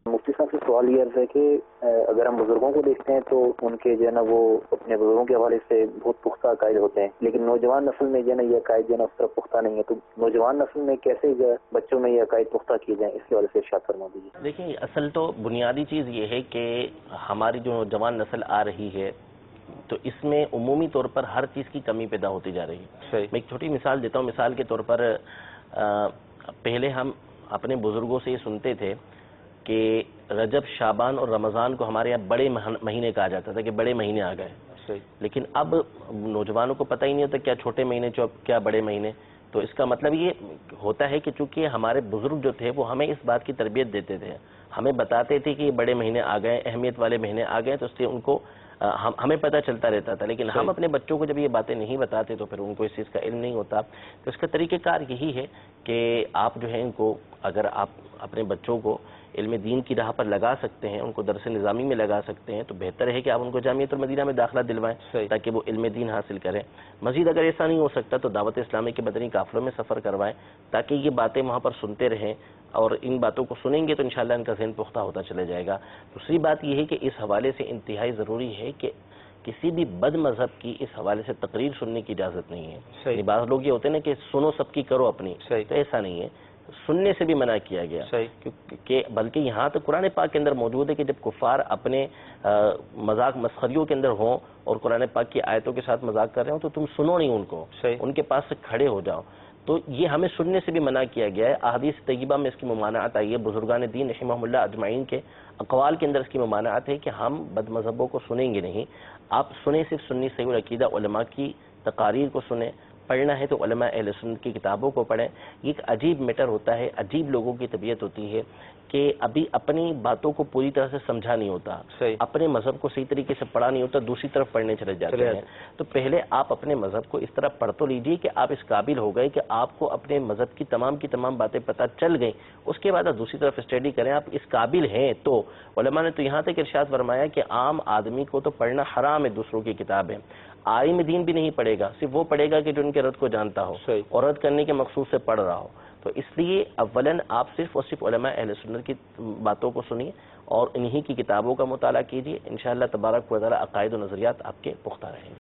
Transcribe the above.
مفتی صاحب سے سوال یہ عرض ہے کہ اگر ہم بزرگوں کو دیکھتے ہیں تو ان کے جو ہے نا وہ اپنے بزرگوں کے حوالے سے بہت پختہ عقائد ہوتے ہیں، لیکن نوجوان نسل میں جو ہے نا یہ عقائد جو ہے نا اس طرح پختہ نہیں ہے، تو نوجوان نسل میں کیسے جو ہے بچوں میں یہ عقائد پختہ کیے جائیں، اس کے حوالے سے ارشاد فرما دیجیے۔ دیکھیں، اصل تو بنیادی چیز یہ ہے کہ ہماری جو نوجوان نسل آ رہی ہے تو اس میں عمومی طور پر ہر چیز کی کمی پیدا ہوتی جا رہی ہے۔ میں ایک چھوٹی مثال دیتا ہوں۔ مثال کے طور پر پہلے ہم اپنے بزرگوں سے یہ سنتے تھے کہ رجب، شعبان اور رمضان کو ہمارے یہاں بڑے مہینے کہا جاتا تھا کہ بڑے مہینے آ گئے، لیکن اب نوجوانوں کو پتہ ہی نہیں ہوتا کیا چھوٹے مہینے کیا بڑے مہینے۔ تو اس کا مطلب یہ ہوتا ہے کہ چونکہ ہمارے بزرگ جو تھے وہ ہمیں اس بات کی تربیت دیتے تھے، ہمیں بتاتے تھے کہ یہ بڑے مہینے آ گئے، اہمیت والے مہینے آ گئے، تو اس لیے ان کو ہمیں پتہ چلتا رہتا تھا، لیکن ہم اپنے بچوں کو جب یہ باتیں نہیں بتاتے تو پھر ان کو اس چیز کا علم نہیں ہوتا۔ تو اس کا طریقہ کار یہی ہے کہ آپ جو ہے ان کو، اگر آپ اپنے بچوں کو علم دین کی راہ پر لگا سکتے ہیں، ان کو درس نظامی میں لگا سکتے ہیں، تو بہتر ہے کہ آپ ان کو جامعۃ المدینہ میں داخلہ دلوائیں تاکہ وہ علم دین حاصل کریں۔ مزید اگر ایسا نہیں ہو سکتا تو دعوت اسلامی کے مدنی قافلوں میں سفر کروائیں تاکہ یہ باتیں وہاں پر سنتے رہیں، اور ان باتوں کو سنیں گے تو انشاءاللہ ان کا ذہن پختہ ہوتا چلے جائے گا۔ دوسری بات یہ ہے کہ اس حوالے سے انتہائی ضروری ہے کہ کسی بھی بد مذہب کی اس حوالے سے تقریر سننے کی اجازت نہیں ہے۔ بعض لوگ یہ ہوتے ہیں نا کہ سنو سب کی کرو اپنی، تو ایسا نہیں ہے، سننے سے بھی منع کیا گیا، کہ بلکہ یہاں تو قرآن پاک کے اندر موجود ہے کہ جب کفار اپنے مذاق مسخریوں کے اندر ہوں اور قرآن پاک کی آیتوں کے ساتھ مذاق کر رہے ہوں تو تم سنو نہیں ان کو، ان کے پاس سے کھڑے ہو جاؤ۔ تو یہ ہمیں سننے سے بھی منع کیا گیا ہے۔ احادیث طیبہ میں اس کی ممانعت آئی ہے، بزرگان دین رحمہم اللہ اجمعین کے اقوال کے اندر اس کی ممانعت ہے کہ ہم بد مذہبوں کو سنیں گے نہیں۔ آپ سنیں صرف سنی صحیح العقیدہ علماء کی تقاریر کو سنیں، پڑھنا ہے تو علماء اہل سنت کی کتابوں کو پڑھیں۔ یہ ایک عجیب میٹر ہوتا ہے، عجیب لوگوں کی طبیعت ہوتی ہے کہ ابھی اپنی باتوں کو پوری طرح سے سمجھا نہیں ہوتا، اپنے مذہب کو صحیح طریقے سے پڑھا نہیں ہوتا، دوسری طرف پڑھنے چلے جاتے ہیں۔ تو پہلے آپ اپنے مذہب کو اس طرح پڑھ تو لیجیے کہ آپ اس قابل ہو گئے کہ آپ کو اپنے مذہب کی تمام باتیں پتہ چل گئیں، اس کے بعد آپ دوسری طرف اسٹڈی کریں۔ آپ اس قابل ہیں تو علماء نے تو یہاں تک ارشاد فرمایا کہ عام آدمی کو تو پڑھنا حرام ہے دوسروں کی کتابیں، عالم دین بھی نہیں پڑھے گا، صرف وہ پڑھے گا کہ جو ان کے رد کو جانتا ہو اور رد کرنے کے مقصود سے پڑھ رہا ہو۔ تو اس لیے اولاً آپ صرف اور صرف علماء اہل سنت کی باتوں کو سنیے اور انہی کی کتابوں کا مطالعہ کیجیے، انشاءاللہ تبارک و تعالی عقائد و نظریات آپ کے پختہ رہیں گے۔